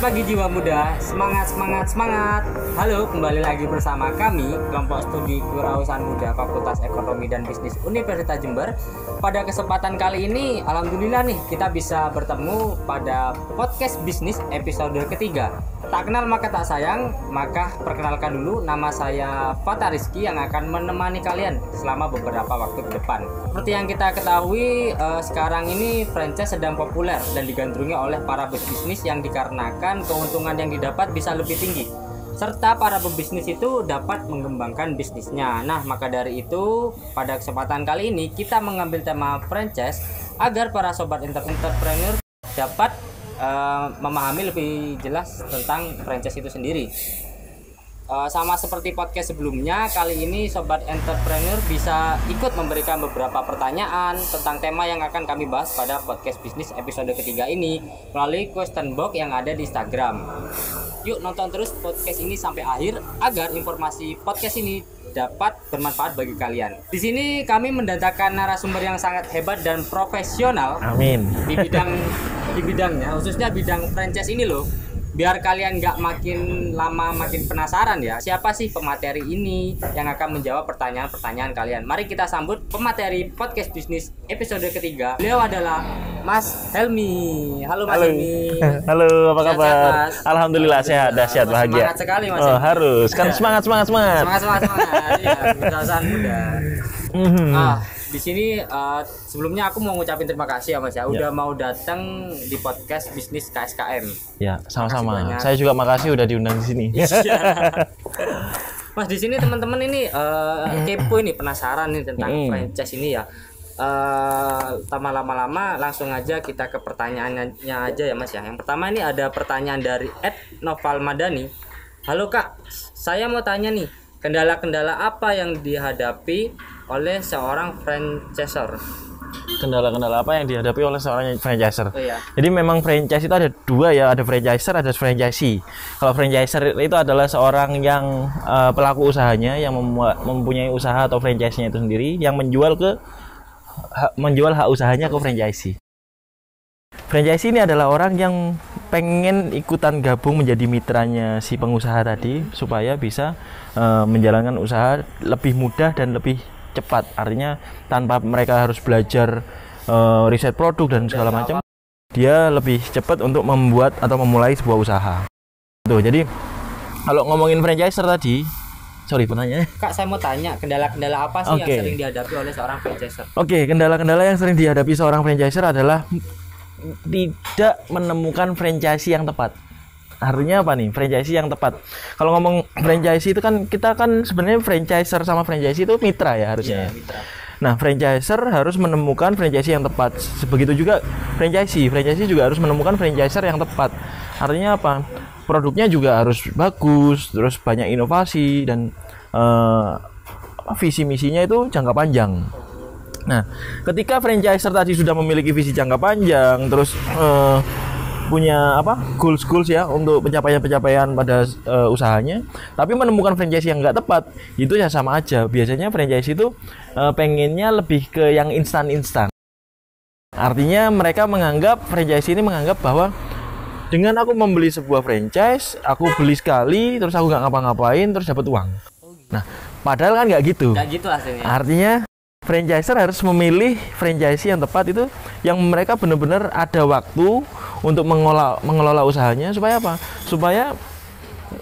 Selamat pagi jiwa muda, semangat. Halo, kembali lagi bersama kami, kelompok studi kewirausahaan muda Fakultas Ekonomi dan Bisnis Universitas Jember. Pada kesempatan kali ini, alhamdulillah nih, kita bisa bertemu pada podcast bisnis episode ketiga. Tak kenal maka tak sayang, maka perkenalkan dulu, nama saya Fata Rizky yang akan menemani kalian selama beberapa waktu ke depan. Seperti yang kita ketahui, sekarang ini franchise sedang populer dan digandrungi oleh para pebisnis yang dikarenakan keuntungan yang didapat bisa lebih tinggi, serta para pebisnis itu dapat mengembangkan bisnisnya. Nah, maka dari itu pada kesempatan kali ini kita mengambil tema franchise agar para sobat entrepreneur dapat memahami lebih jelas tentang franchise itu sendiri. Sama seperti podcast sebelumnya, kali ini sobat entrepreneur bisa ikut memberikan beberapa pertanyaan tentang tema yang akan kami bahas pada podcast bisnis episode ketiga ini melalui question box yang ada di Instagram. Yuk nonton terus podcast ini sampai akhir agar informasi podcast ini dapat bermanfaat bagi kalian. Di sini kami mendatangkan narasumber yang sangat hebat dan profesional. Amin. Di bidangnya, khususnya bidang franchise ini loh. Biar kalian nggak makin lama makin penasaran ya, siapa sih pemateri ini yang akan menjawab pertanyaan-pertanyaan kalian. Mari kita sambut pemateri podcast bisnis episode ketiga. Beliau adalah Mas Helmi. Halo Mas Helmi. Halo, apa kabar? Sehat, Mas? Alhamdulillah sehat, dahsyat, bahagia. Semangat sekali Mas. Oh, harus. Kan semangat. Semangat. Iya, kewirausahaan muda. Di sini sebelumnya aku mau ngucapin terima kasih ya Mas ya, udah mau datang di podcast bisnis KSKM. Ya, sama-sama. Saya juga makasih udah diundang di sini. Mas, di sini teman-teman ini kepo ini, penasaran nih tentang franchise ini ya. Lama-lama langsung aja kita ke pertanyaannya aja ya Mas ya. Yang pertama ini ada pertanyaan dari @Noval Madani. Halo Kak, saya mau tanya nih, kendala-kendala apa yang dihadapi oleh seorang franchisor? Kendala-kendala apa yang dihadapi oleh seorang franchisor? Oh, iya. Jadi memang franchise itu ada dua ya, ada franchisor, ada franchisee. Kalau franchisor itu adalah seorang yang pelaku usahanya yang mempunyai usaha atau franchise-nya itu sendiri yang menjual hak usahanya ke franchisee. Franchisee ini adalah orang yang pengen ikutan gabung menjadi mitranya si pengusaha tadi supaya bisa menjalankan usaha lebih mudah dan lebih cepat. Artinya tanpa mereka harus belajar riset produk dan segala macam, dia lebih cepat untuk membuat atau memulai sebuah usaha. Tuh, jadi kalau ngomongin franchisor tadi, sorry penanya. Kak, saya mau tanya, kendala-kendala apa sih yang sering dihadapi oleh seorang franchisor? Kendala-kendala yang sering dihadapi seorang franchisor adalah tidak menemukan franchisee yang tepat. Artinya apa nih? Franchisee yang tepat. Kalau ngomong franchisee itu kan kita kan sebenarnya franchisor sama franchisee itu mitra ya harusnya. Ya, mitra. Nah, franchisor harus menemukan franchisee yang tepat. Begitu juga franchisee juga harus menemukan franchisor yang tepat. Artinya apa? Produknya juga harus bagus, terus banyak inovasi dan visi misinya itu jangka panjang. Nah, ketika franchisor tadi sudah memiliki visi jangka panjang, terus punya goals ya untuk pencapaian pada usahanya, tapi menemukan franchise yang nggak tepat, itu ya sama aja. Biasanya franchise itu pengennya lebih ke yang instan. Artinya mereka franchise ini menganggap bahwa dengan aku membeli sebuah franchise, aku beli sekali, terus aku nggak ngapa-ngapain, terus dapat uang. Nah, padahal kan nggak gitu. Nggak gitu hasilnya. Artinya franchisor harus memilih franchise yang tepat itu, yang mereka benar-benar ada waktu untuk mengelola usahanya supaya apa? Supaya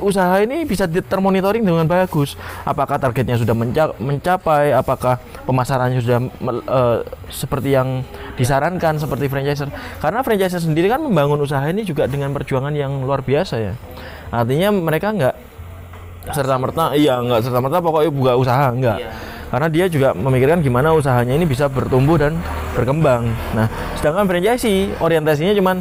usaha ini bisa termonitoring dengan bagus. Apakah targetnya sudah mencapai? Apakah pemasarannya sudah seperti yang disarankan seperti franchisor? Karena franchisor sendiri kan membangun usaha ini juga dengan perjuangan yang luar biasa ya. Artinya mereka nggak serta-merta pokoknya buka usaha, enggak. Iya. Karena dia juga memikirkan gimana usahanya ini bisa bertumbuh dan berkembang. Nah, sedangkan franchisee orientasinya cuman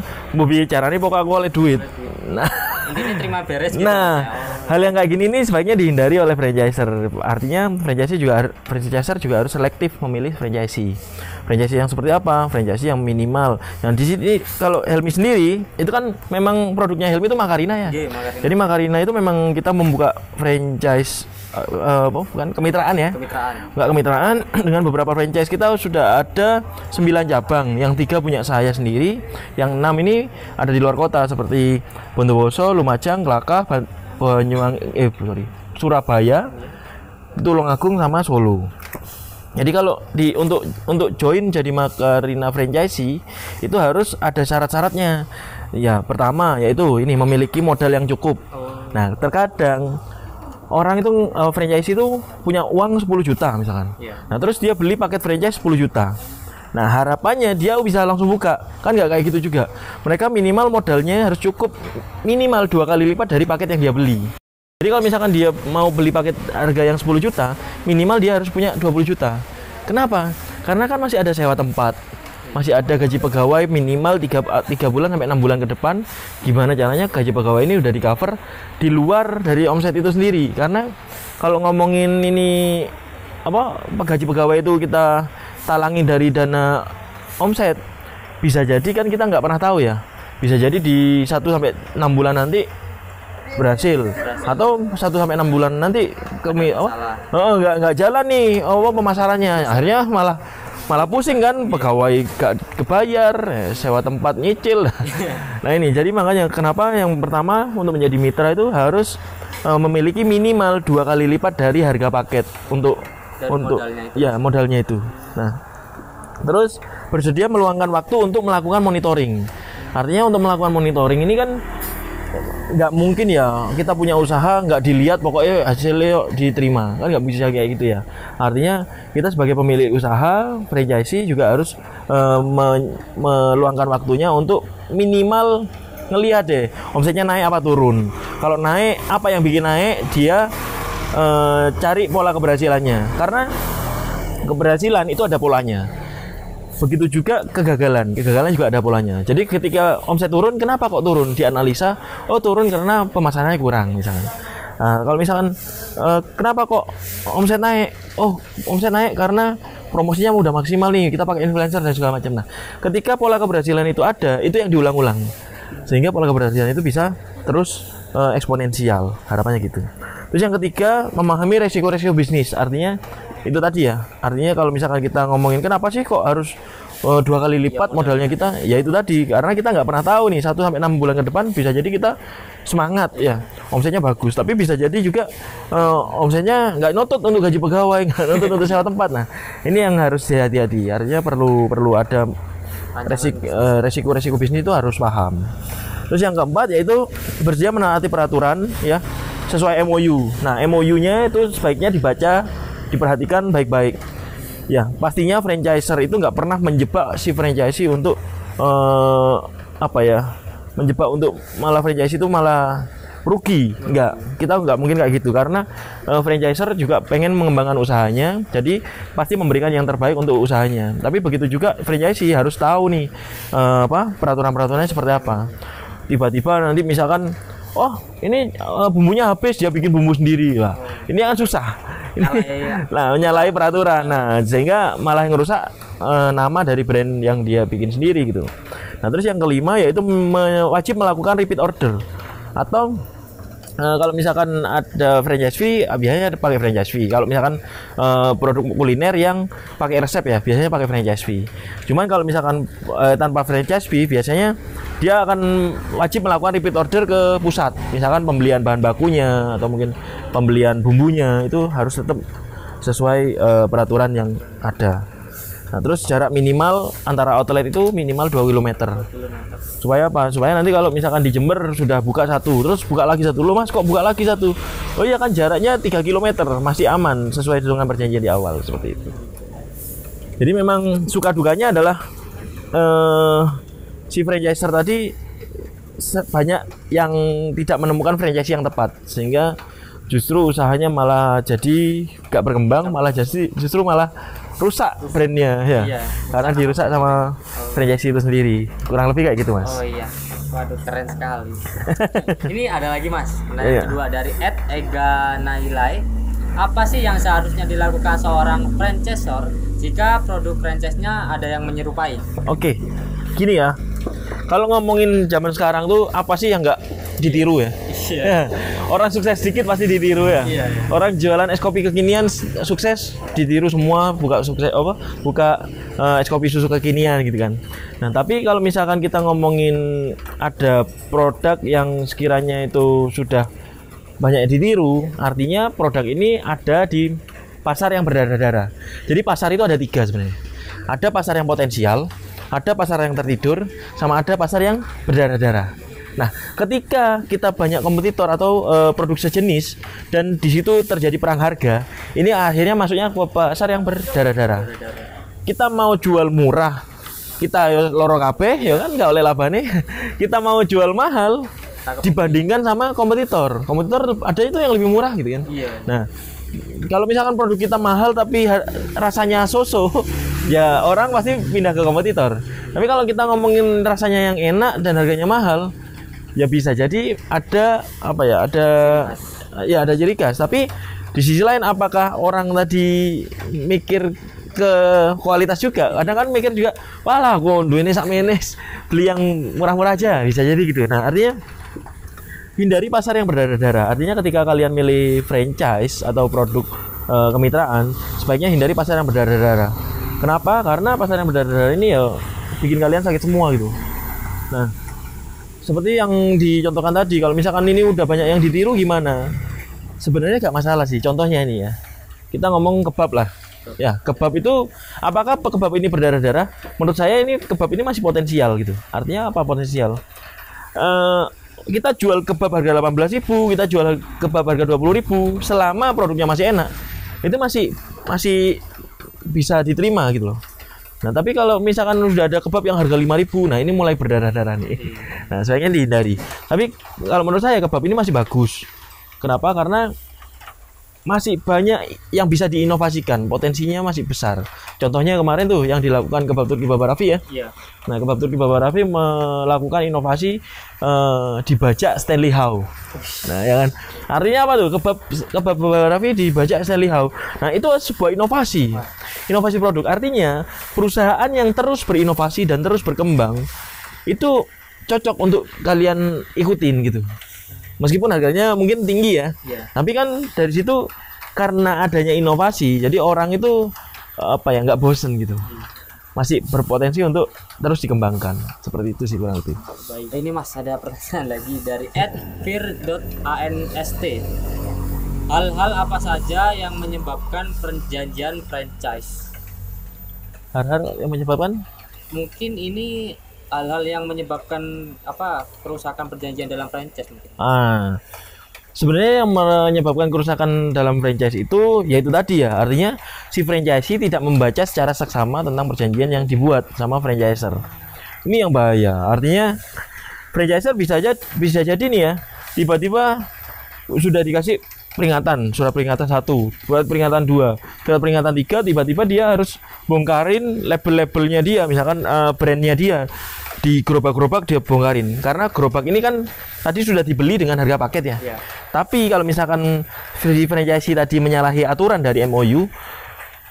caranya pokoknya aku oleh duit. Nah, intinya terima beres gitu. Nah, hal yang kayak gini ini sebaiknya dihindari oleh franchisor. Artinya franchisor juga harus selektif memilih franchisee. Franchisee yang seperti apa? Franchisee yang minimal. Yang di sini kalau Helmi sendiri itu kan memang produknya Helmi itu Makarina ya. Yeah, Makarina. Jadi Makarina itu memang kita membuka franchise bukan kemitraan ya. Kemitraan. Enggak kemitraan dengan beberapa franchise. Kita sudah ada 9 cabang, yang 3 punya saya sendiri, yang 6 ini ada di luar kota seperti Bondowoso, Lumajang, Klakah, Surabaya, Tulungagung sama Solo. Jadi kalau untuk join jadi Makarina franchisee itu harus ada syarat-syaratnya. Ya, pertama yaitu ini memiliki modal yang cukup. Nah, terkadang orang itu franchisee itu punya uang 10 juta misalkan. Nah, terus dia beli paket franchise 10 juta. Nah, harapannya dia bisa langsung buka. Kan nggak kayak gitu juga. Mereka minimal modalnya harus cukup minimal 2 kali lipat dari paket yang dia beli. Jadi kalau misalkan dia mau beli paket harga yang 10 juta, minimal dia harus punya 20 juta. Kenapa? Karena kan masih ada sewa tempat, masih ada gaji pegawai minimal 3 bulan sampai 6 bulan ke depan. Gimana caranya gaji pegawai ini udah di cover di luar dari omset itu sendiri. Karena kalau ngomongin ini gaji pegawai itu kita talangin dari dana omset, bisa jadi kan kita nggak pernah tahu ya. Bisa jadi di 1 sampai 6 bulan nanti berhasil. Atau 1 sampai 6 bulan nanti nggak jalan nih pemasarannya, akhirnya malah pusing kan, pegawai gak kebayar, sewa tempat nyicil. Nah ini jadi makanya kenapa yang pertama untuk menjadi mitra itu harus memiliki minimal 2 kali lipat dari harga paket untuk modalnya itu. Nah terus bersedia meluangkan waktu untuk melakukan monitoring. Artinya untuk melakukan monitoring ini kan nggak mungkin ya kita punya usaha nggak dilihat pokoknya hasilnya diterima, kan nggak bisa kayak gitu ya. Artinya kita sebagai pemilik usaha franchisee juga harus meluangkan waktunya untuk minimal ngelihat deh omsetnya naik apa turun. Kalau naik, apa yang bikin naik, dia cari pola keberhasilannya, karena keberhasilan itu ada polanya. Begitu juga kegagalan juga ada polanya. Jadi ketika omset turun, kenapa kok turun? Dianalisa, turun karena pemasarannya kurang misalkan. Nah, kalau misalkan kenapa kok omset naik? Omset naik karena promosinya udah maksimal nih, kita pakai influencer dan segala macam. Nah, ketika pola keberhasilan itu ada, itu yang diulang-ulang. Sehingga pola keberhasilan itu bisa terus eksponensial, harapannya gitu. Terus yang ketiga, memahami resiko-resiko bisnis. Artinya itu tadi ya, artinya kalau misalkan kita ngomongin kenapa sih kok harus 2 kali lipat modalnya kita, ya itu tadi, karena kita nggak pernah tahu nih 1 sampai 6 bulan ke depan bisa jadi kita semangat ya, omsetnya bagus, tapi bisa jadi juga omsetnya nggak nutut untuk gaji pegawai, nggak nutut untuk sewa tempat. Nah ini yang harus hati-hati, artinya perlu ada resiko bisnis itu harus paham. Terus yang keempat yaitu bersedia menaati peraturan ya sesuai MOU. Nah MOU-nya itu sebaiknya diperhatikan baik-baik. Ya, pastinya franchiser itu nggak pernah menjebak si franchisee untuk menjebak untuk malah franchisee itu malah rugi. Kita nggak mungkin kayak gitu, karena franchiser juga pengen mengembangkan usahanya, jadi pasti memberikan yang terbaik untuk usahanya. Tapi begitu juga franchisee harus tahu nih peraturan-peraturannya seperti apa. Tiba-tiba nanti misalkan ini bumbunya habis, dia bikin bumbu sendiri. Lah, ini kan susah. Menyalahi peraturan. Nah, sehingga malah ngerusak nama dari brand yang dia bikin sendiri gitu. Nah, terus yang kelima yaitu wajib melakukan repeat order. Atau kalau misalkan ada franchise fee, biasanya pakai franchise fee. Kalau misalkan produk kuliner yang pakai resep ya, biasanya pakai franchise fee. Cuman kalau misalkan tanpa franchise fee, biasanya dia akan wajib melakukan repeat order ke pusat. Misalkan pembelian bahan bakunya atau mungkin pembelian bumbunya itu harus tetap sesuai peraturan yang ada. Nah, terus jarak minimal antara outlet itu minimal 2 km. Supaya apa? Supaya nanti kalau misalkan di Jember sudah buka 1, terus buka lagi 1. Loh Mas, kok buka lagi 1? Oh iya kan jaraknya 3 km, masih aman sesuai dengan perjanjian di awal, seperti itu. Jadi memang suka dukanya adalah si franchiser tadi banyak yang tidak menemukan franchise yang tepat, sehingga justru usahanya malah jadi gak berkembang, malah justru malah rusak brandnya ya. Iya, karena dirusak sama franchise itu sendiri. Kurang lebih kayak gitu Mas. Oh iya, waduh keren sekali. Ini ada lagi Mas, yang kedua dari @ega_nailai. Apa sih yang seharusnya dilakukan seorang franchisor jika produk franchise-nya ada yang menyerupai? Oke, gini ya, kalau ngomongin zaman sekarang tuh apa sih yang nggak ditiru ya. Iya. Ya, orang sukses sedikit pasti ditiru ya. Iya, iya. Orang jualan es kopi kekinian sukses ditiru semua, buka sukses apa? Buka es kopi susu kekinian gitu kan. Nah, tapi kalau misalkan kita ngomongin ada produk yang sekiranya itu sudah banyak ditiru, artinya produk ini ada di pasar yang berdarah-darah. Jadi pasar itu ada 3 sebenarnya. Ada pasar yang potensial, ada pasar yang tertidur, sama ada pasar yang berdarah-darah. Nah, ketika kita banyak kompetitor atau produk sejenis dan di situ terjadi perang harga, ini akhirnya masuknya ke pasar yang berdarah-darah. Kita mau jual murah, kita loro kabeh ya kan nggak oleh labane. Kita mau jual mahal dibandingkan sama kompetitor. Kompetitor ada itu yang lebih murah gitu kan. Iya. Nah, kalau misalkan produk kita mahal tapi rasanya so-so, ya orang pasti pindah ke kompetitor. Tapi kalau kita ngomongin rasanya yang enak dan harganya mahal, ya bisa jadi ada apa ya? Ada ciri khas. Tapi di sisi lain apakah orang tadi mikir ke kualitas juga? Kadang kan mikir juga, walah gua duitnya sak menes, beli yang murah-murah aja, bisa jadi gitu. Nah, artinya hindari pasar yang berdarah-darah. Artinya ketika kalian milih franchise atau produk kemitraan, sebaiknya hindari pasar yang berdarah-darah. Kenapa? Karena pasar yang berdarah-darah ini ya bikin kalian sakit semua gitu. Nah, seperti yang dicontohkan tadi, kalau misalkan ini udah banyak yang ditiru gimana? Sebenarnya gak masalah sih. Contohnya ini ya, kita ngomong kebab lah. Ya, kebab itu, apakah kebab ini berdarah-darah? Menurut saya ini kebab ini masih potensial gitu. Artinya apa potensial? Kita jual kebab harga 18.000, kita jual kebab harga 20.000, selama produknya masih enak, itu masih bisa diterima gitu loh. Nah, tapi kalau misalkan sudah ada kebab yang harga 5.000, nah ini mulai berdarah-darah nih. Nah, sebaiknya dihindari. Tapi kalau menurut saya kebab ini masih bagus. Kenapa? Karena masih banyak yang bisa diinovasikan, potensinya masih besar. Contohnya kemarin tuh yang dilakukan kebab Turki Baba Raffi ya. Iya. Nah, kebab Turki Baba Raffi melakukan inovasi dibajak Stanley Howe. Nah, ya kan. Artinya apa tuh? Kebab Baba Raffi dibajak Stanley Howe. Nah, itu sebuah inovasi. Inovasi produk. Artinya perusahaan yang terus berinovasi dan terus berkembang itu cocok untuk kalian ikutin gitu. Meskipun harganya mungkin tinggi ya, tapi kan dari situ karena adanya inovasi, jadi orang itu apa ya nggak bosen gitu, masih berpotensi untuk terus dikembangkan. Seperti itu sih kurang lebih. Baik. Ini Mas ada pertanyaan lagi dari @fir.anst. Hal-hal apa saja yang menyebabkan perjanjian franchise? Hal-hal yang menyebabkan? Mungkin ini hal-hal yang menyebabkan apa kerusakan perjanjian dalam franchise mungkin. Sebenarnya yang menyebabkan kerusakan dalam franchise itu yaitu tadi ya, artinya si franchisee tidak membaca secara seksama tentang perjanjian yang dibuat sama franchiser. Ini yang bahaya. Artinya franchiser bisa jadi nih ya, tiba-tiba sudah dikasih peringatan, surat peringatan 1, surat peringatan 2, surat peringatan 3, tiba-tiba dia harus bongkarin label-labelnya dia, misalkan brandnya dia, di gerobak-gerobak dia bongkarin, karena gerobak ini kan tadi sudah dibeli dengan harga paket ya. Yeah. Tapi kalau misalkan franchisee tadi menyalahi aturan dari MOU,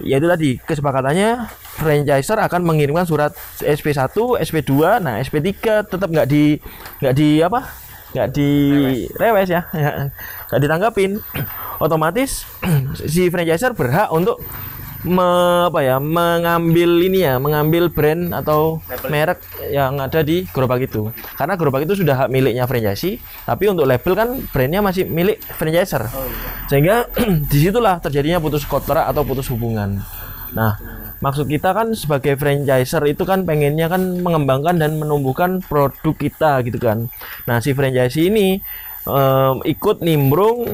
yaitu tadi kesepakatannya franchiser akan mengirimkan surat SP1, SP2, nah SP3 tetap nggak direwes ya, nggak ditanggapin. Otomatis si franchiser berhak untuk mengambil brand atau merek yang ada di gerobak itu, karena gerobak itu sudah hak miliknya franchisee, tapi untuk label kan brandnya masih milik franchiser. Sehingga disitulah terjadinya putus kontrak atau putus hubungan. Nah, maksud kita kan sebagai franchiser itu kan pengennya kan mengembangkan dan menumbuhkan produk kita gitu kan. Nah, si franchisee ini ikut nimbrung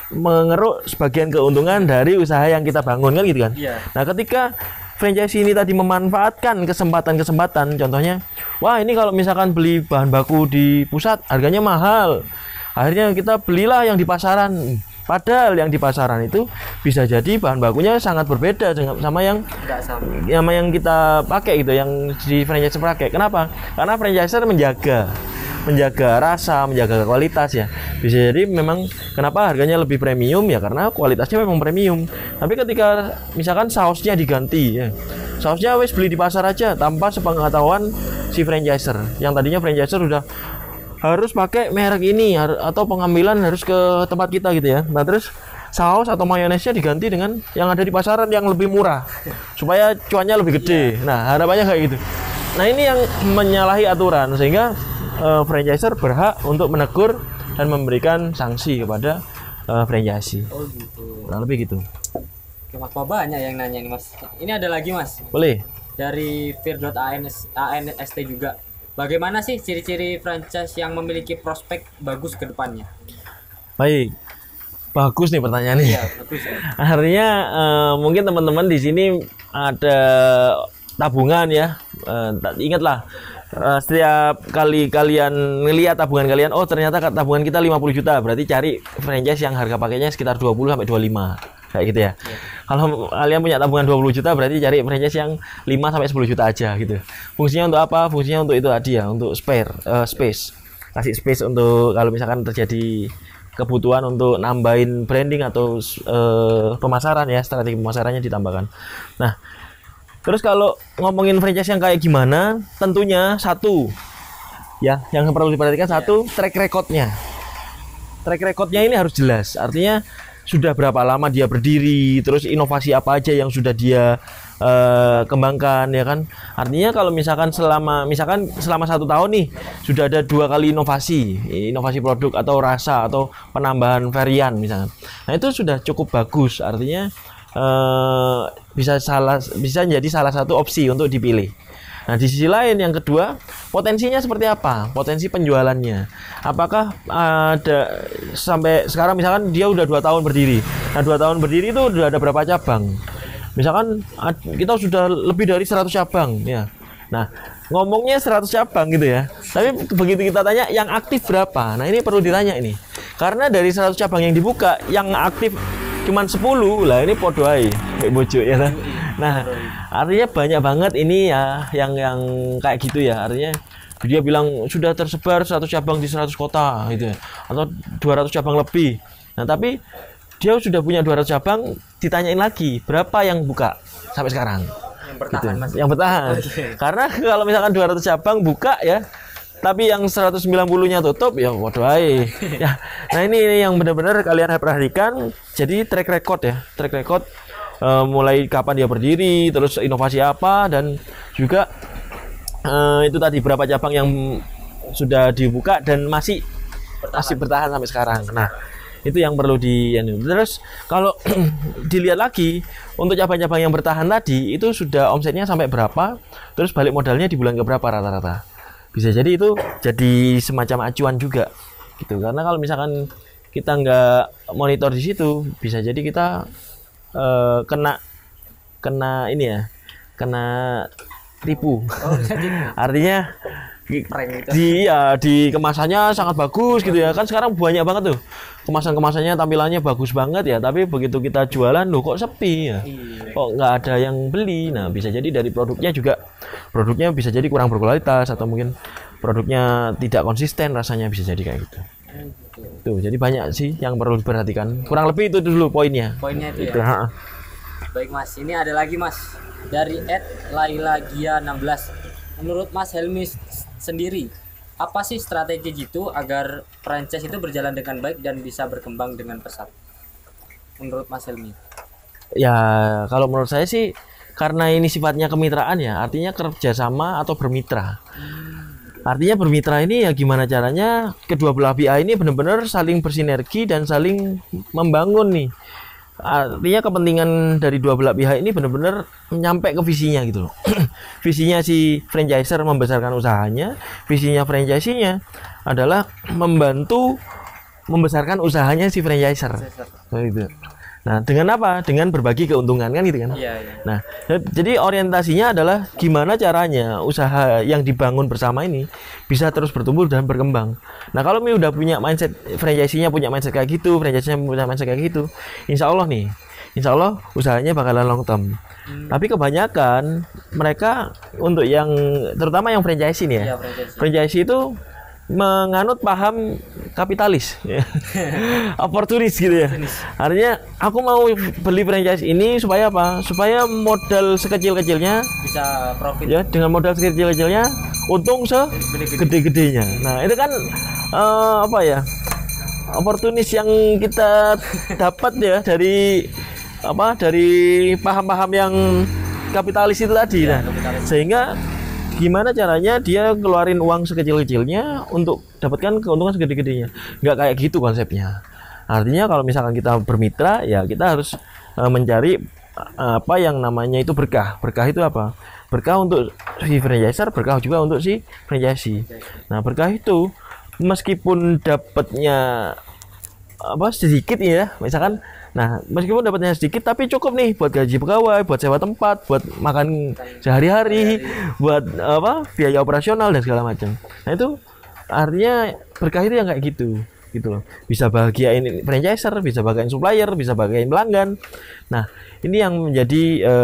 mengeruk sebagian keuntungan dari usaha yang kita bangun kan gitu kan. Nah, ketika franchise ini tadi memanfaatkan kesempatan-kesempatan, contohnya, wah ini kalau misalkan beli bahan baku di pusat harganya mahal, akhirnya kita belilah yang di pasaran. Padahal yang di pasaran itu bisa jadi bahan bakunya sangat berbeda sama yang kita pakai gitu, yang di franchise pakai. Kenapa? Karena franchiser menjaga rasa, menjaga kualitas ya. Bisa jadi memang kenapa harganya lebih premium ya, karena kualitasnya memang premium. Tapi ketika misalkan sausnya diganti ya, sausnya wes beli di pasar aja tanpa sepengetahuan si franchiser, yang tadinya franchiser sudah harus pakai merek ini atau pengambilan harus ke tempat kita gitu ya. Nah terus saus atau mayonesnya diganti dengan yang ada di pasaran yang lebih murah supaya cuannya lebih gede. Nah harapannya kayak gitu. Nah ini yang menyalahi aturan sehingga franchiser berhak untuk menegur dan memberikan sanksi kepada franchisee. Oh gitu. Nah lebih gitu. Oke Mas, banyak yang nanya nih Mas. Ini ada lagi Mas. Boleh. Dari Fir.anst juga. Bagaimana sih ciri-ciri franchise yang memiliki prospek bagus ke depannya? Baik. Bagus nih pertanyaannya. Iya, bagus ya. Artinya mungkin teman-teman di sini ada tabungan ya. Ingatlah setiap kali kalian ngelihat tabungan kalian, oh ternyata tabungan kita 50 juta, berarti cari franchise yang harga pakainya sekitar 20 sampai 25. Kayak gitu ya. Kalau kalian punya tabungan 20 juta berarti cari franchise yang 5 sampai 10 juta aja gitu. Fungsinya untuk apa? Fungsinya untuk itu tadi ya, untuk space. Kasih space untuk kalau misalkan terjadi kebutuhan untuk nambahin branding atau pemasaran ya, strategi pemasarannya ditambahkan. Nah, terus kalau ngomongin franchise yang kayak gimana, tentunya satu ya, yang perlu diperhatikan satu, track recordnya. Track recordnya ini harus jelas. Artinya sudah berapa lama dia berdiri, terus inovasi apa aja yang sudah dia kembangkan ya kan. Artinya kalau misalkan selama 1 tahun nih sudah ada 2 kali inovasi produk atau rasa atau penambahan varian misalkan. Nah itu sudah cukup bagus. Artinya bisa jadi salah satu opsi untuk dipilih. Nah di sisi lain yang kedua, potensinya seperti apa? Potensi penjualannya. Apakah ada sampai sekarang misalkan dia udah 2 tahun berdiri. Nah 2 tahun berdiri itu udah ada berapa cabang? Misalkan kita sudah lebih dari 100 cabang ya. Nah ngomongnya 100 cabang gitu ya. Tapi begitu kita tanya yang aktif berapa? Nah ini perlu ditanya ini. Karena dari 100 cabang yang dibuka, yang aktif cuman 10 lah, ini podo ae kayak bojo ya kan. Nah, artinya banyak banget ini ya yang kayak gitu ya. Artinya dia bilang sudah tersebar 100 cabang di 100 kota gitu ya, atau 200 cabang lebih. Nah, tapi dia sudah punya 200 cabang, ditanyain lagi berapa yang buka sampai sekarang. Yang bertahan Gitu. Mas. Yang bertahan. Karena kalau misalkan 200 cabang buka ya, tapi yang 190-nya tutup ya waduh ae. Ya. Nah, ini yang benar-benar kalian harus perhatikan. Jadi track record ya. Track record mulai kapan dia berdiri, terus inovasi apa, dan juga itu tadi berapa cabang yang sudah dibuka dan masih bertahan sampai sekarang. Nah, itu yang perlu terus kalau dilihat lagi untuk cabang-cabang yang bertahan tadi itu sudah omsetnya sampai berapa, terus balik modalnya di bulan keberapa rata-rata. Bisa jadi itu jadi semacam acuan juga gitu, karena kalau misalkan kita nggak monitor di situ bisa jadi kita kena ini ya, kena tipu. Artinya di kemasannya sangat bagus gitu ya kan, sekarang banyak banget tuh kemasannya tampilannya bagus banget ya, tapi begitu kita jualan loh kok sepi ya, kok nggak ada yang beli. Nah bisa jadi dari produknya bisa jadi kurang berkualitas, atau mungkin produknya tidak konsisten rasanya, bisa jadi kayak gitu. Tuh jadi banyak sih yang perlu diperhatikan, kurang lebih itu dulu poinnya itu ya. Baik Mas, ini ada lagi Mas dari @lailagia16. Menurut Mas Helmi sendiri, apa sih strategi gitu agar franchise itu berjalan dengan baik dan bisa berkembang dengan pesat? Menurut Mas Helmi? Ya kalau menurut saya sih karena ini sifatnya kemitraan ya, artinya kerjasama atau bermitra. Artinya bermitra ini ya gimana caranya kedua belah pihak ini benar-benar saling bersinergi dan saling membangun nih. Artinya kepentingan dari dua belah pihak ini benar-benar nyampe ke visinya gitu loh. Visinya si franchiser membesarkan usahanya, visinya franchisee-nya adalah membantu membesarkan usahanya si franchiser. Gitu. Nah, dengan apa? Dengan berbagi keuntungan kan gitu kan. Iya. Nah, jadi orientasinya adalah gimana caranya usaha yang dibangun bersama ini bisa terus bertumbuh dan berkembang. Nah, kalau Mi udah punya mindset, franchisee-nya punya mindset kayak gitu, franchisee-nya punya mindset kayak gitu, insya Allah usahanya bakalan long term. Tapi kebanyakan mereka untuk yang terutama yang franchisee nih ya. Franchisee itu menganut paham kapitalis, oportunis gitu ya. Artinya aku mau beli franchise ini supaya apa? Supaya modal sekecil-kecilnya bisa profit. Ya, dengan modal sekecil-kecilnya untung segede-gedenya. Nah itu kan apa ya, oportunis yang kita dapat ya dari paham-paham yang kapitalis itu tadi. Nah, sehingga gimana caranya dia keluarin uang sekecil-kecilnya untuk dapatkan keuntungan segede-gedenya. Nggak kayak gitu konsepnya. Artinya kalau misalkan kita bermitra, ya kita harus mencari apa yang namanya itu berkah. Berkah itu apa? Berkah untuk si franchiser, berkah juga untuk si franchisee. Nah, berkah itu meskipun dapatnya sedikit ya, misalkan, nah meskipun dapatnya sedikit tapi cukup nih buat gaji pegawai, buat sewa tempat, buat makan sehari-hari, buat biaya operasional dan segala macam. Nah itu artinya berkah itu yang kayak gitu loh. Bisa bahagiain franchiser, bisa bahagiain supplier, bisa bahagiain pelanggan. Nah ini yang menjadi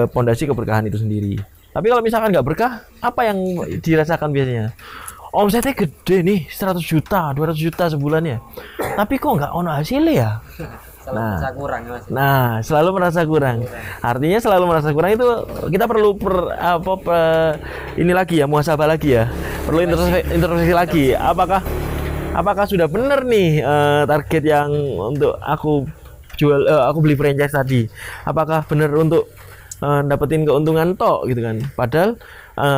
pondasi keberkahan itu sendiri. Tapi kalau misalkan nggak berkah, apa yang dirasakan biasanya? Omsetnya gede nih, 100 juta, 200 juta sebulan ya. Tapi kok nggak ono hasilnya ya? Merasa kurang, Mas. Nah, selalu merasa kurang. Artinya selalu merasa kurang itu kita perlu ini lagi ya, muhasabah lagi ya. Perlu introspeksi lagi. Apakah sudah benar nih target yang untuk aku beli franchise tadi? Apakah benar untuk dapetin keuntungan tok gitu kan? Padahal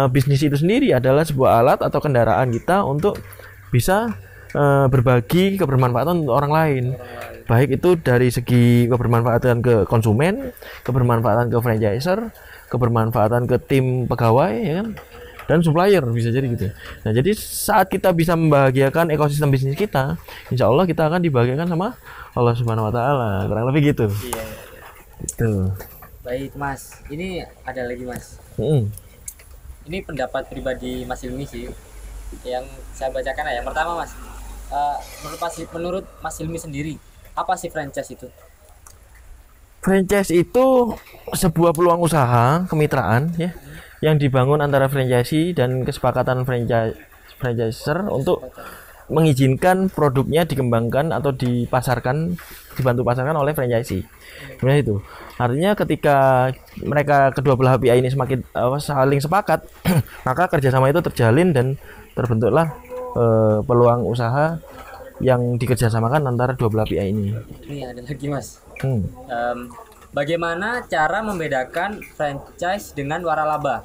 bisnis itu sendiri adalah sebuah alat atau kendaraan kita untuk bisa berbagi kebermanfaatan untuk orang lain. Baik itu dari segi kebermanfaatan ke konsumen, kebermanfaatan ke franchiser, kebermanfaatan ke tim pegawai ya kan? Dan supplier bisa jadi gitu. Nah, jadi saat kita bisa membahagiakan ekosistem bisnis kita, insya Allah kita akan dibahagiakan sama Allah Subhanahu Wa Taala. Kurang lebih gitu. Iya. Itu. Baik, Mas. Ini ada lagi, Mas. Ini pendapat pribadi Mas Hilmi sih, yang saya bacakan ya. Yang pertama, Mas, menurut Mas Hilmi sendiri, apa sih franchise itu? Franchise itu sebuah peluang usaha kemitraan ya, yang dibangun antara franchisee dan kesepakatan franchiser untuk mengizinkan produknya dikembangkan atau dibantu pasarkan oleh franchisee. Sebenarnya itu. Artinya ketika mereka kedua belah pihak ini semakin saling sepakat, maka kerjasama itu terjalin dan terbentuklah peluang usaha yang dikerjasamakan antara dua belah pihak ini. Ini ada lagi, Mas. Bagaimana cara membedakan franchise dengan waralaba?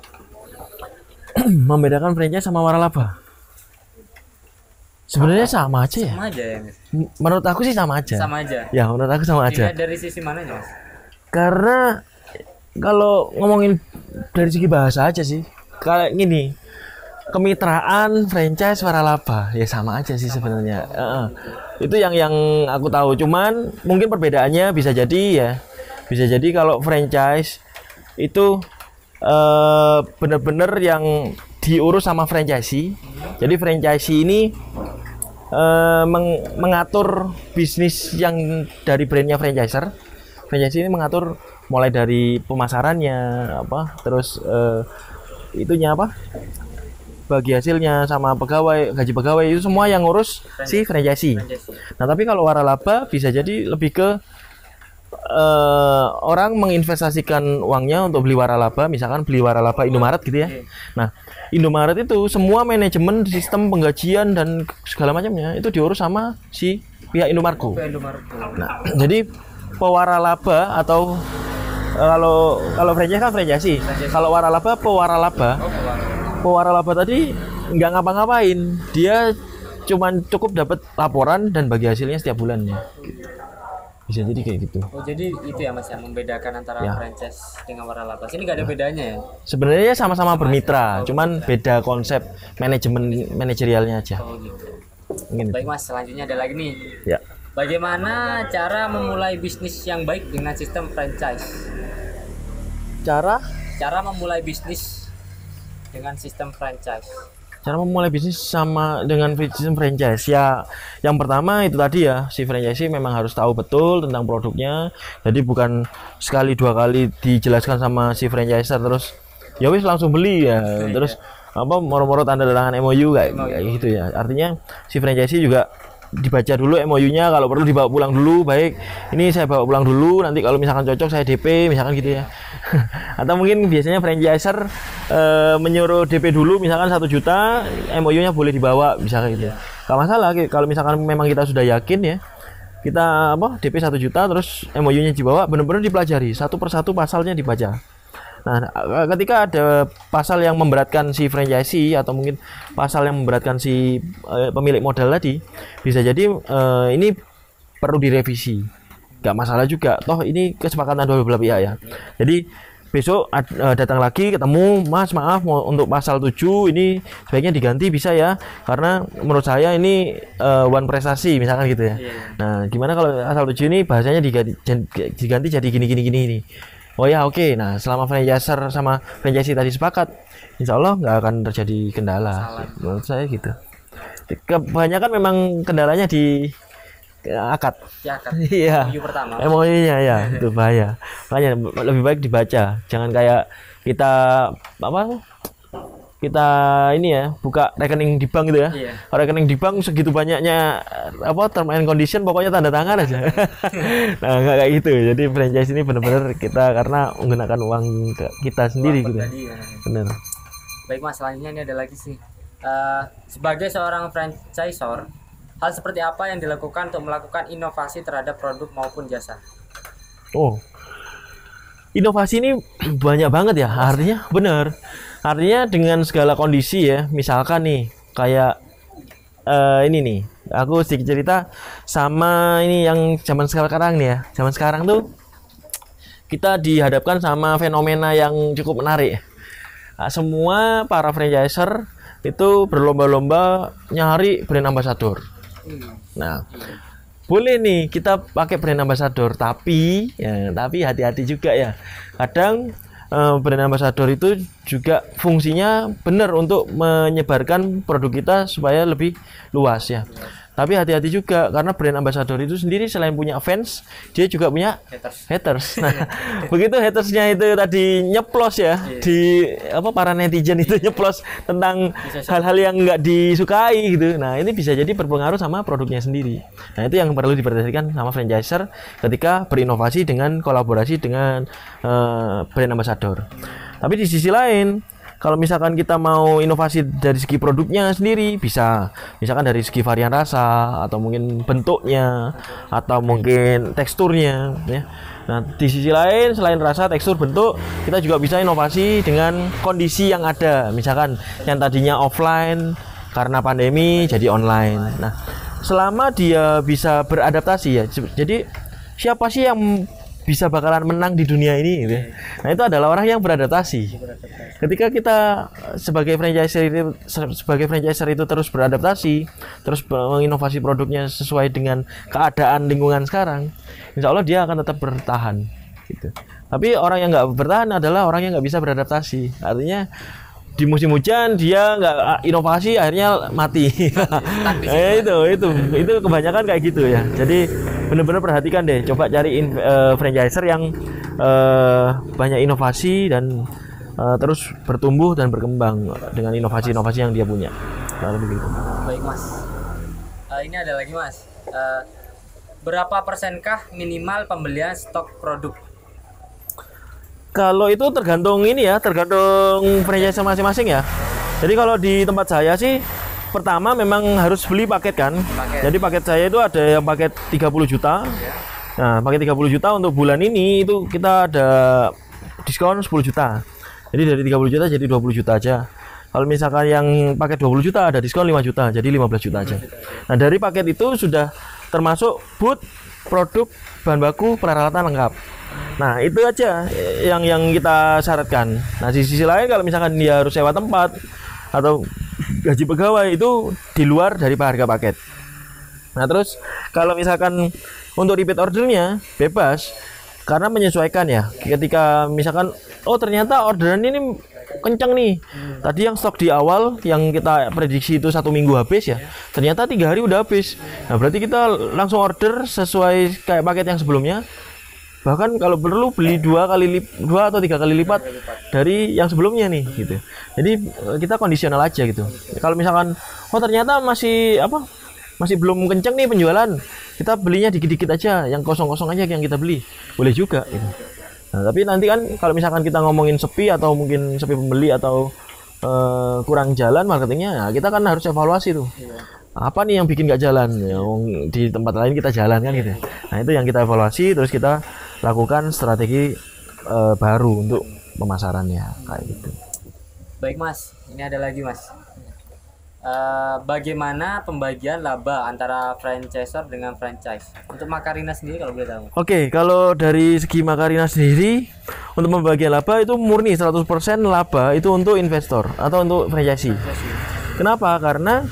Membedakan franchise sama waralaba? Sebenarnya sama aja ya. Sama aja ya, Mas. Menurut aku sih sama aja. Sama aja. Ya, menurut aku sama aja. Dilihat dari sisi mananya, Mas? Karena kalau ngomongin dari segi bahasa aja sih, kayak gini, kemitraan, franchise, waralaba, ya sama aja sih sebenarnya. Itu yang aku tahu. Cuman mungkin perbedaannya bisa jadi kalau franchise itu benar-benar yang diurus sama franchisee. Jadi franchisee ini mengatur bisnis yang dari brandnya franchiser. Franchisee ini mengatur mulai dari pemasarannya, terus itunya bagi hasilnya sama pegawai, gaji pegawai, itu semua yang ngurus si franchisee. Nah tapi kalau waralaba bisa jadi lebih ke orang menginvestasikan uangnya untuk beli waralaba, misalkan beli waralaba Indomaret gitu ya. Nah Indomaret itu semua manajemen, sistem penggajian dan segala macamnya itu diurus sama si pihak Indomarko. Nah jadi pewaralaba atau kalau franchise kan franchisee. Kalau waralaba pewaralaba tadi nggak ngapa-ngapain, dia cuman cukup dapat laporan dan bagi hasilnya setiap bulannya. Bisa jadi kayak gitu. Oh jadi itu ya, Mas, yang membedakan antara franchise dengan waralaba. Ini nggak ada bedanya ya? Sebenarnya sama-sama bermitra, cuman beda konsep manajerialnya aja. Oh gitu. Baik, Mas, selanjutnya ada lagi nih. Ya. Bagaimana cara memulai bisnis yang baik dengan sistem franchise? Cara memulai bisnis dengan sistem franchise. Cara memulai bisnis sama dengan sistem franchise ya, yang pertama itu tadi ya, si franchisee memang harus tahu betul tentang produknya. Jadi bukan sekali dua kali dijelaskan sama si franchiser terus ya wis langsung beli ya, terus moro-moro tanda tangan MOU kayak gitu ya. Artinya si franchisee juga dibaca dulu MOU-nya, kalau perlu dibawa pulang dulu, baik ini saya bawa pulang dulu, nanti kalau misalkan cocok saya DP misalkan gitu ya. Atau mungkin biasanya franchiser menyuruh DP dulu misalkan 1 juta, MOU-nya boleh dibawa misalkan gitu. Gak masalah kalau misalkan memang kita sudah yakin ya, kita DP 1 juta terus MOU-nya dibawa, benar-benar dipelajari satu persatu pasalnya dibaca. Nah, ketika ada pasal yang memberatkan si franchisee atau mungkin pasal yang memberatkan si pemilik modal tadi, bisa jadi ini perlu direvisi. Gak masalah juga, toh ini kesepakatan dua belah pihak ya. Jadi besok datang lagi ketemu, Mas maaf untuk pasal 7 ini sebaiknya diganti bisa ya, karena menurut saya ini one prestasi misalkan gitu ya. Nah, gimana kalau pasal 7 ini bahasanya diganti jadi gini. Oh ya oke. Nah, selama franchiser sama franchisee tadi sepakat, insya Allah nggak akan terjadi kendala. Menurut saya gitu. Kebanyakan memang kendalanya di akad. Iya. MOU pertama. MOU-nya ya, itu bahaya. Makanya lebih baik dibaca. Jangan kayak kita ini ya, buka rekening di bank gitu ya. Rekening di bank segitu banyaknya term and condition, pokoknya tanda tangan aja. Nah, nggak kayak gitu. Jadi franchise ini benar-benar kita karena menggunakan uang kita sendiri gitu. Benar. Baik Mas, selanjutnya ini ada lagi sih. Sebagai seorang franchisor, hal seperti apa yang dilakukan untuk melakukan inovasi terhadap produk maupun jasa? Oh, inovasi ini banyak banget ya. Artinya benar. Artinya dengan segala kondisi ya, misalkan nih kayak ini nih, aku sedikit cerita sama ini yang zaman sekarang nih ya. Zaman sekarang tuh kita dihadapkan sama fenomena yang cukup menarik. Nah, semua para franchiser itu berlomba-lomba nyari brand ambassador. Nah, boleh nih kita pakai brand ambassador, tapi hati-hati juga ya. Kadang brand ambassador itu juga fungsinya benar untuk menyebarkan produk kita supaya lebih luas ya. Tapi hati-hati juga karena brand ambassador itu sendiri selain punya fans, dia juga punya haters. Nah, begitu hatersnya itu tadi nyeplos ya di para netizen itu nyeplos tentang hal-hal yang nggak disukai gitu. Nah, ini bisa jadi berpengaruh sama produknya sendiri. Nah, itu yang perlu diperhatikan sama franchiser ketika berinovasi dengan kolaborasi dengan brand ambassador. Tapi di sisi lain, kalau misalkan kita mau inovasi dari segi produknya sendiri, bisa misalkan dari segi varian rasa atau mungkin bentuknya atau mungkin teksturnya ya. Nah, di sisi lain selain rasa, tekstur, bentuk, kita juga bisa inovasi dengan kondisi yang ada. Misalkan yang tadinya offline karena pandemi jadi online. Nah, selama dia bisa beradaptasi ya. Jadi siapa sih yang bisa bakalan menang di dunia ini gitu. Nah, itu adalah orang yang beradaptasi. Ketika kita sebagai franchiser itu terus beradaptasi, terus menginovasi produknya sesuai dengan keadaan lingkungan sekarang, insya Allah dia akan tetap bertahan gitu. Tapi orang yang nggak bertahan adalah orang yang nggak bisa beradaptasi. Artinya di musim hujan dia nggak inovasi, akhirnya mati. itu kebanyakan kayak gitu ya. Jadi benar-benar perhatikan deh, coba cari franchiser yang banyak inovasi dan terus bertumbuh dan berkembang dengan inovasi-inovasi yang dia punya. Lalu begitu. Baik Mas, ini ada lagi Mas. Berapa persenkah minimal pembelian stok produk? Kalau itu tergantung franchise masing-masing ya. Jadi kalau di tempat saya sih, pertama memang harus beli paket kan. Jadi paket saya itu ada yang paket 30 juta. Nah, paket 30 juta untuk bulan ini itu kita ada diskon 10 juta. Jadi dari 30 juta jadi 20 juta aja. Kalau misalkan yang paket 20 juta ada diskon 5 juta, jadi 15 juta aja. Nah, dari paket itu sudah termasuk booth, produk, bahan baku, peralatan lengkap. Nah, itu aja yang kita syaratkan. Nah, di sisi lain kalau misalkan dia harus sewa tempat atau gaji pegawai itu di luar dari harga paket. Nah, terus kalau misalkan untuk repeat ordernya bebas karena menyesuaikan ya. Ketika misalkan ternyata orderan ini kenceng nih. Tadi yang stok di awal yang kita prediksi itu 1 minggu habis ya. Ternyata 3 hari udah habis. Nah, berarti kita langsung order sesuai kayak paket yang sebelumnya. Bahkan kalau perlu beli 2 atau 3 kali lipat dari yang sebelumnya nih gitu. Jadi kita kondisional aja gitu. Kalau misalkan ternyata masih masih belum kenceng nih penjualan, kita belinya dikit-dikit aja, yang kosong-kosong aja yang kita beli, boleh juga gitu. Nah, tapi nanti kan kalau misalkan kita ngomongin sepi atau mungkin sepi pembeli atau kurang jalan marketingnya, ya kita kan harus evaluasi tuh. Apa nih yang bikin nggak jalan? Ya, di tempat lain kita jalan kan gitu. Nah itu yang kita evaluasi, terus kita lakukan strategi baru untuk pemasarannya kayak gitu. Baik Mas, ini ada lagi Mas. Bagaimana pembagian laba antara franchisor dengan franchise untuk Makarina sendiri kalau boleh tahu? Oke, kalau dari segi Makarina sendiri untuk pembagian laba itu murni 100% laba itu untuk investor atau untuk franchisee. Kenapa? Karena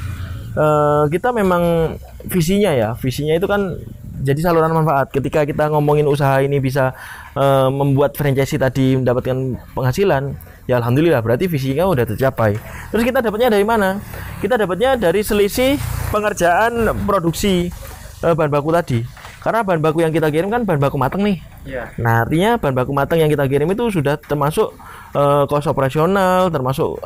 kita memang visinya itu kan jadi saluran manfaat. Ketika kita ngomongin usaha ini bisa membuat franchisee tadi mendapatkan penghasilan, ya alhamdulillah berarti visinya udah tercapai. Terus kita dapatnya dari mana? Kita dapatnya dari selisih pengerjaan produksi bahan baku tadi. Karena bahan baku yang kita kirim kan bahan baku matang nih. Iya. Nah, artinya bahan baku matang yang kita kirim itu sudah termasuk kos operasional, termasuk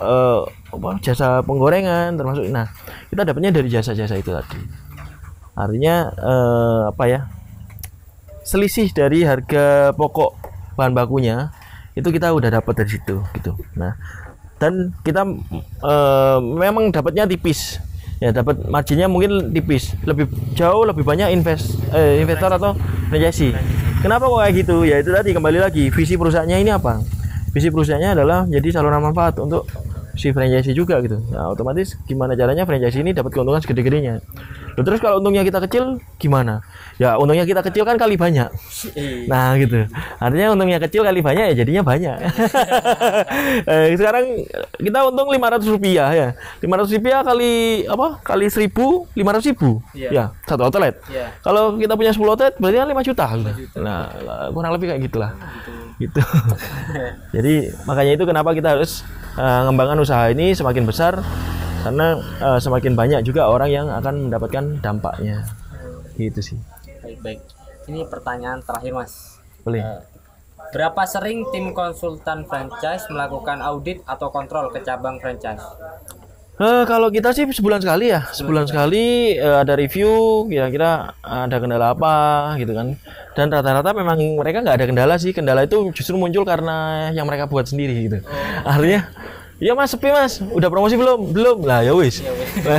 jasa penggorengan, termasuk. Nah, kita dapatnya dari jasa-jasa itu tadi. Artinya selisih dari harga pokok bahan bakunya itu kita udah dapat dari situ gitu. Nah, dan kita memang dapatnya tipis. Ya, dapat marginnya mungkin tipis, lebih banyak investor atau franchisee. Kenapa kok kayak gitu? Ya itu tadi, kembali lagi visi perusahaannya ini apa? Visi perusahaannya adalah jadi saluran manfaat untuk si franchisee juga gitu. Nah, otomatis gimana caranya franchisee ini dapat keuntungan segede-gedenya. Loh, terus kalau untungnya kita kecil gimana? Ya untungnya kita kecil kan kali banyak. Nah gitu. Artinya untungnya kecil kali banyak ya jadinya banyak. Sekarang kita untung Rp500 ya. Rp500 kali apa? Kali 1.000, Rp500.000. Ya, satu outlet. Kalau kita punya 10 outlet berarti kan 5 juta. Nah, kurang lebih kayak gitulah. Gitu. Jadi makanya itu kenapa kita harus mengembangkan usaha ini semakin besar, karena semakin banyak juga orang yang akan mendapatkan dampaknya. Gitu sih. Baik. Ini pertanyaan terakhir Mas. Boleh. Berapa sering tim konsultan franchise melakukan audit atau kontrol ke cabang franchise? Kalau kita sih sebulan sekali ya, sebulan sekali ada review, kira-kira ada kendala apa gitu kan. Dan rata-rata memang mereka nggak ada kendala sih, kendala itu justru muncul karena yang mereka buat sendiri gitu. Artinya, ya Mas, sepi Mas, udah promosi belum? Belum lah, ya wis. Nah,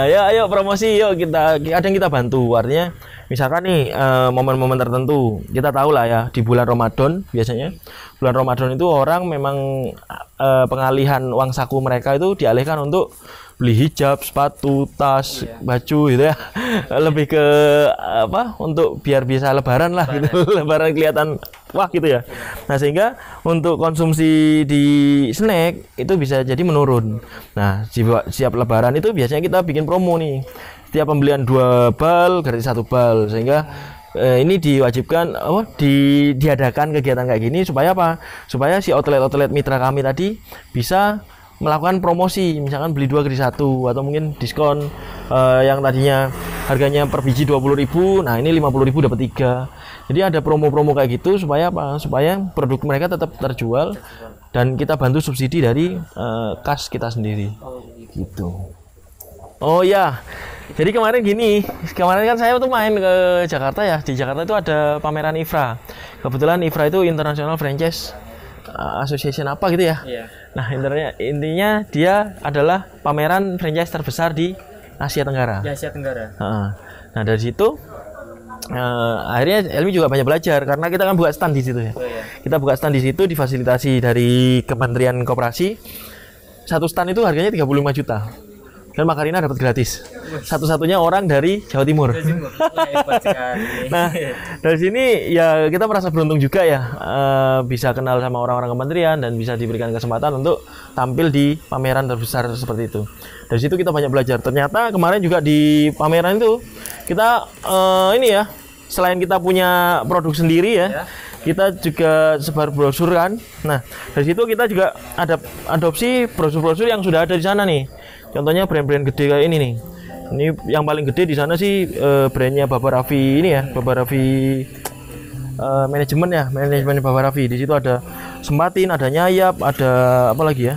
ya, ayo promosi, yuk kadang kita bantu. Artinya, misalkan nih momen-momen tertentu, kita tahu lah ya di bulan Ramadan biasanya. Bulan Ramadan itu orang memang pengalihan uang saku mereka itu dialihkan untuk beli hijab, sepatu, tas, baju gitu ya. Lebih ke untuk biar bisa lebaran lah gitu. Lebaran kelihatan wah gitu ya. Nah, sehingga untuk konsumsi di snack itu bisa jadi menurun. Nah, siap lebaran itu biasanya kita bikin promo nih. Setiap pembelian 2 bal gratis 1 bal, sehingga ini diwajibkan diadakan kegiatan kayak gini supaya apa? Supaya si outlet mitra kami tadi bisa melakukan promosi, misalkan beli 2 gratis 1 atau mungkin diskon yang tadinya harganya per biji 20.000, nah ini 50.000 dapat 3. Jadi ada promo-promo kayak gitu supaya apa? Supaya produk mereka tetap terjual dan kita bantu subsidi dari kas kita sendiri. Gitu. Oh ya. Jadi kemarin kan saya tuh main ke Jakarta ya. Di Jakarta itu ada pameran IFRA. Kebetulan IFRA itu International Franchise Association apa gitu ya. Nah, intinya dia adalah pameran franchise terbesar di Asia Tenggara. Di Asia Tenggara. Nah, dari situ akhirnya Elmi juga banyak belajar karena kita kan buka stand di situ ya. Kita buka stand di situ difasilitasi dari Kementerian Koperasi. Satu stand itu harganya 35 juta. Dan Makarina dapat gratis. Satu-satunya orang dari Jawa Timur. Nah, dari sini ya kita merasa beruntung juga ya, bisa kenal sama orang-orang kementerian dan bisa diberikan kesempatan untuk tampil di pameran terbesar seperti itu. Dari situ kita banyak belajar. Ternyata kemarin juga di pameran itu kita selain kita punya produk sendiri ya, kita juga sebar brosur kan. Nah, dari situ kita juga ada adopsi brosur-brosur yang sudah ada di sana nih. Contohnya brand-brand gede kayak ini nih. Ini yang paling gede di sana sih brandnya Bapak Raffi ini ya, Bapak Raffi manajemen Bapak Raffi. Di situ ada Sempatin, ada Nyayap, ada apa lagi ya?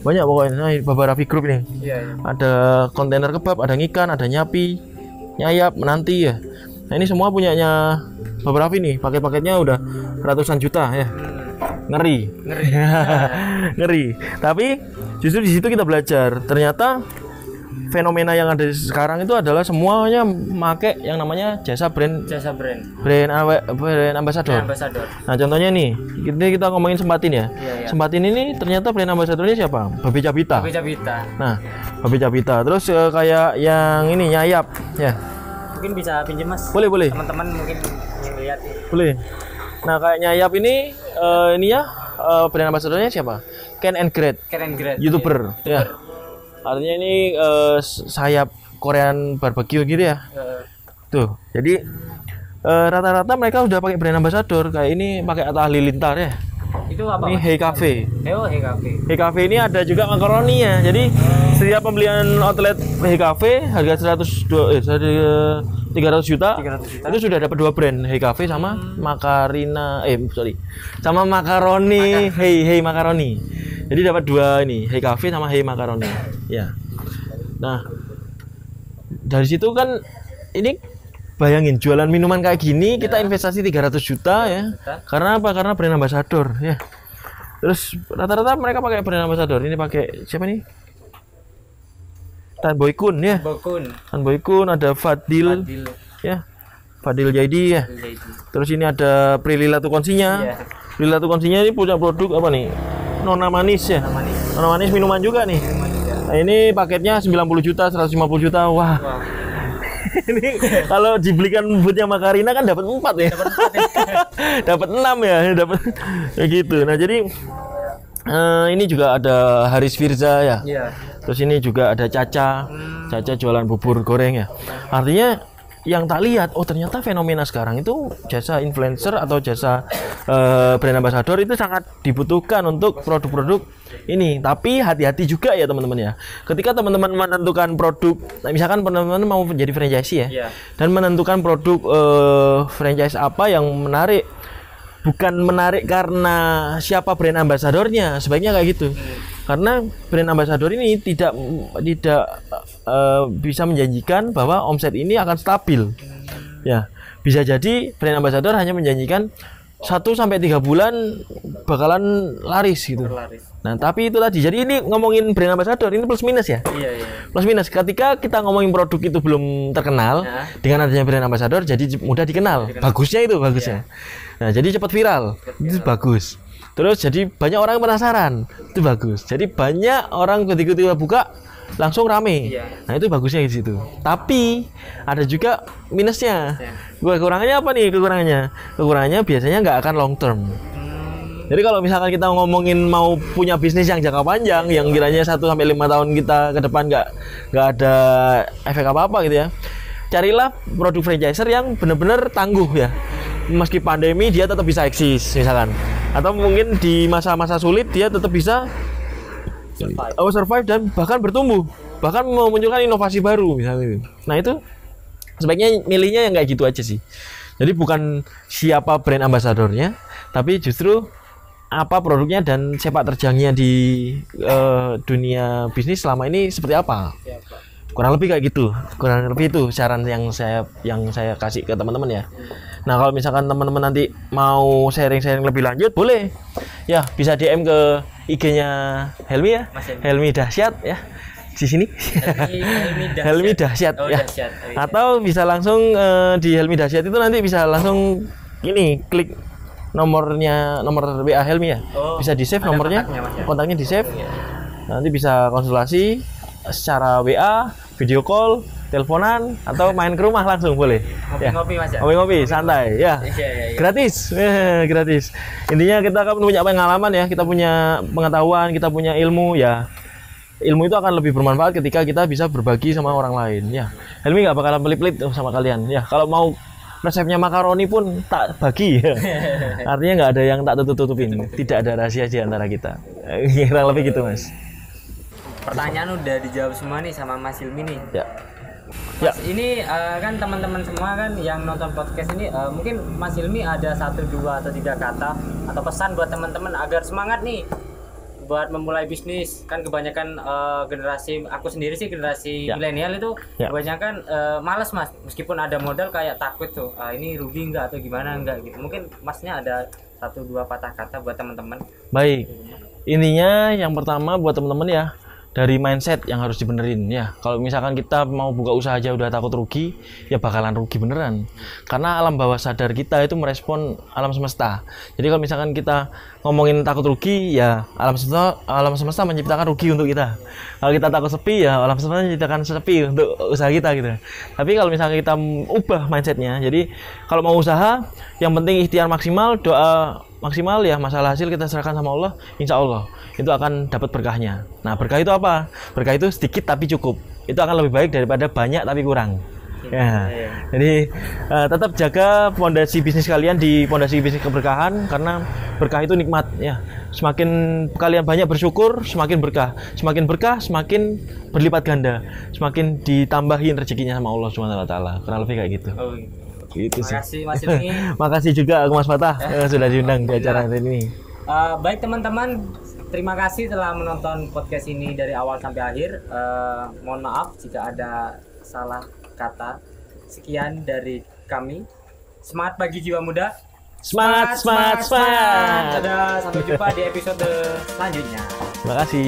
Banyak pokoknya. Nah, Baba Raffi Group ini. Iya. Ada kontainer kebab, ada ikan, ada nyapi, nyayap, menanti ya. Nah ini semua punyanya Baba Raffi nih. Paket-paketnya udah ratusan juta ya. Ngeri. Ngeri. Tapi justru di situ kita belajar. Ternyata fenomena yang ada sekarang itu adalah semuanya make yang namanya jasa brand ambassador. Nah contohnya nih kita ngomongin Sempatin ya. Sempatin ini ternyata brand ambassadornya siapa? Babe Cabita. Nah Babe Cabita. Terus kayak yang ini Nyayap ya. Mungkin bisa pinjam Mas. Boleh. Teman-teman mungkin lihat. Boleh. Nah kayak Nyayap ini brand ambassadornya siapa? Ken and Great. YouTuber. Ya. Artinya ini sayap Korean barbecue gitu ya. Tuh. Jadi rata-rata mereka udah pakai brand ambassador. Kayak ini pakai Atta Halilintar ya. Itu apa? Ini Hey Cafe. Hey Cafe. Hey Cafe ini ada juga makaroni ya. Jadi setiap pembelian outlet Hey Cafe harga 300 juta. Itu sudah dapat 2 brand, Hey Cafe sama sama makaroni. Hey makaroni. Jadi dapat 2 ini, Hey Cafe sama Hey makaroni. Ya. Nah, dari situ kan ini bayangin jualan minuman kayak gini kita investasi 300 juta ya. Karena apa? Karena brand ambassador ya. Terus rata-rata mereka pakai brand ambassador. Ini pakai siapa nih? Tan Boy Kun ya. Tan Boy Kun, ada Fadil. Ya. Fadil Jaidi ya. Terus ini ada Prilly Latukonsinya. Prilly Latukonsinya ini punya produk apa nih? Nona Manis ya. Nona Manis minuman juga nih. Nah, ini paketnya 90 juta, 150 juta. Wah. Ini kalau dibelikan bootnya Makarina kan dapat 4 ya. Dapat 6 ya, dapat kayak gitu. Nah, jadi ini juga ada Haris Firza ya. Terus ini juga ada Caca. Caca jualan bubur goreng ya. Artinya yang tak lihat, oh ternyata fenomena sekarang itu jasa influencer atau jasa brand ambassador itu sangat dibutuhkan untuk produk-produk ini. Tapi hati-hati juga ya teman-teman ya. Ketika teman-teman menentukan produk, misalkan teman-teman mau menjadi franchise ya, dan menentukan produk franchise apa yang menarik, bukan menarik karena siapa brand ambassadornya, sebaiknya kayak gitu. Karena brand ambassador ini tidak bisa menjanjikan bahwa omset ini akan stabil. Ya, bisa jadi brand ambassador hanya menjanjikan 1-3 bulan bakalan laris gitu. Nah, tapi itu tadi. Jadi ini ngomongin brand ambassador ini plus minus ya. Plus minus. Ketika kita ngomongin produk itu belum terkenal, dengan adanya brand ambassador jadi mudah dikenal. Bagusnya. Nah, jadi cepat viral. Itu bagus. Terus jadi banyak orang penasaran, itu bagus. Jadi banyak orang ketika buka langsung rame. Nah itu bagusnya di situ. Tapi ada juga minusnya. Kekurangannya apa nih kekurangannya? Kekurangannya biasanya nggak akan long term. Jadi kalau misalkan kita ngomongin mau punya bisnis yang jangka panjang, yang kiranya 1-5 tahun kita ke depan nggak ada efek apa-apa gitu ya. Carilah produk franchiser yang benar-benar tangguh ya. Meski pandemi dia tetap bisa eksis misalkan, atau mungkin di masa-masa sulit dia tetap bisa survive dan bahkan bertumbuh, bahkan memunculkan inovasi baru misalnya. Nah itu sebaiknya milihnya yang kayak gitu aja sih. Jadi bukan siapa brand ambassadornya, tapi justru apa produknya dan sepak terjangnya di dunia bisnis selama ini seperti apa. Kurang lebih kayak gitu. Kurang lebih itu saran yang saya kasih ke teman-teman ya. Nah, kalau misalkan teman-teman nanti mau sharing-sharing lebih lanjut boleh. Ya, bisa DM ke IG-nya Helmi ya. Helmi Dahsyat ya. Di sini. Helmi Dahsyat ya. Atau bisa langsung di Helmi Dahsyat itu nanti bisa langsung ini klik nomor WA Helmi ya. Bisa di-save nomornya. Kontaknya di-save. Nanti bisa konsultasi secara WA, video call, teleponan, atau main ke rumah langsung boleh. Ngopi-ngopi Mas ya. Ngopi-ngopi santai ya. Gratis. Gratis. Intinya kita kan punya pengalaman ya, kita punya pengetahuan, kita punya ilmu ya. Ilmu itu akan lebih bermanfaat ketika kita bisa berbagi sama orang lain ya. Helmi nggak bakalan pelit-pelit sama kalian ya. Kalau mau resepnya makaroni pun tak bagi ya. Artinya nggak ada yang tak tutup-tutupin. Tidak ada rahasia di antara kita. Kurang lebih gitu Mas. Pertanyaan udah dijawab semua nih sama Mas Hilmi nih. Ya. Ini kan teman-teman semua kan yang nonton podcast ini mungkin Mas Hilmi ada 1, 2 atau 3 kata atau pesan buat teman-teman agar semangat nih buat memulai bisnis kan kebanyakan generasi aku sendiri sih generasi milenial itu kebanyakan malas mas, meskipun ada modal kayak takut tuh ini rugi enggak atau gimana enggak gitu. Mungkin masnya ada 1-2 patah kata buat teman-teman. Baik, intinya yang pertama buat teman-teman ya, dari mindset yang harus dibenerin ya. Kalau misalkan kita mau buka usaha aja udah takut rugi, ya bakalan rugi beneran. Karena alam bawah sadar kita itu merespon alam semesta. Jadi kalau misalkan kita ngomongin takut rugi, ya alam semesta menciptakan rugi untuk kita. Kalau kita takut sepi, ya alam semesta menciptakan sepi untuk usaha kita gitu. Tapi kalau misalkan kita ubah mindsetnya, jadi kalau mau usaha, yang penting ikhtiar maksimal, doa maksimal ya, masalah hasil kita serahkan sama Allah, insya Allah itu akan dapat berkahnya. Nah berkah itu apa? Berkah itu sedikit tapi cukup, itu akan lebih baik daripada banyak tapi kurang ya. Jadi tetap jaga fondasi bisnis kalian di fondasi bisnis keberkahan, karena berkah itu nikmat ya. Semakin kalian banyak bersyukur, semakin berkah, semakin berlipat ganda, semakin ditambahin rezekinya sama Allah Subhanahu wa taala. Kurang lebih kayak gitu. Gitu sih. Makasih Mas Ilmi. Makasih juga Mas Fatah sudah diundang di acara ini. Baik teman-teman, terima kasih telah menonton podcast ini dari awal sampai akhir. Mohon maaf jika ada salah kata. Sekian dari kami. Semangat bagi jiwa muda. Semangat. Dadah, sampai jumpa di episode selanjutnya. Terima kasih.